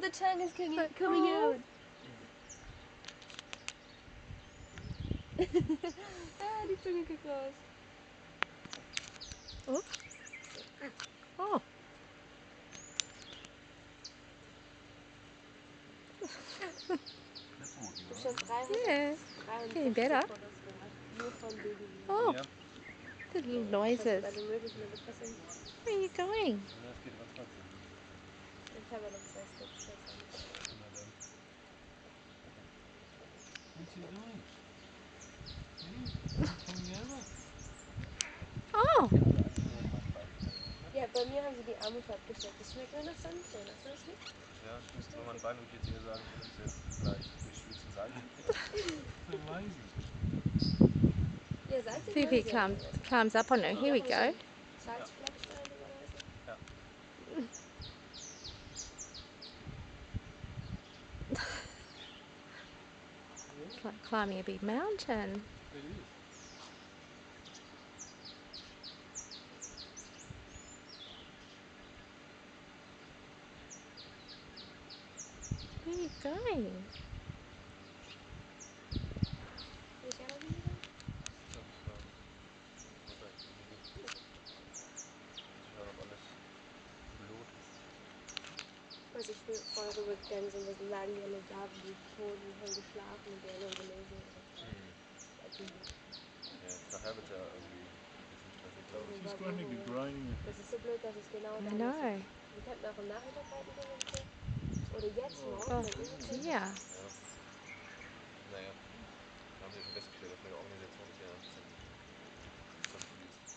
the tongue is coming out. Ah, die Zunge guckt raus. Oh. Oh. Ich hab schon 300, Yeah. 360 Getting better. Fotos gemacht. Nur von Baby. Oh. Ja. The little Ich noises. alle möglichen Interessen. Where are you going? Das geht aber trotzdem. Ich habe ja noch 2 Steps. Na dann. What's he doing? Coming over? Oh. Ja, bei mir haben sie die Armut abgestellt. Das schmeckt nur nach Sonnenschirm. Hast du das nicht? Ja, wenn man Bein und jetzt eher sagen, dass er vielleicht durchschwitzen Salz kriegt. Amazing. Ja, Salz ist See if he meine climbs up on her. Here we go. Salzfleisch da normalerweise. Ja. It's like climbing a big mountain. It is. Where are you going? Welche anderen Lieder? Ich hab, was weiß ich, das ist ja noch alles Blut ist. Also ich bin voll rübergegangen sind, wir lagen ja nur da, wie die Toten haben geschlafen und die haben gelesen. Ja, nachher wird es ja irgendwie ein bisschen stressig, glaube ich. She's going to be grinding. Das ist so blöd, dass es genau I dann know. ist. Wir könnten auch am Nachmittag reiten gehen oder so. Oder jetzt, morgen, Oh, wenn ihr yeah. Ja. Naja, da haben wir schon festgestellt, dass mit der Organisation ist ja ein bisschen confused.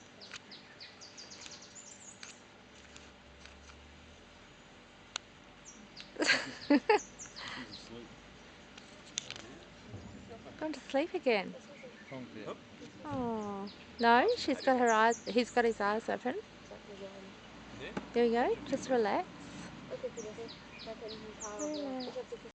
Gone to sleep again. Ja. Oh. No, she's got her eyes. He's got his eyes open. Nee? Here we go. Just relax. Okay, für das. Da können ein paar. Relax. Ich habe so viel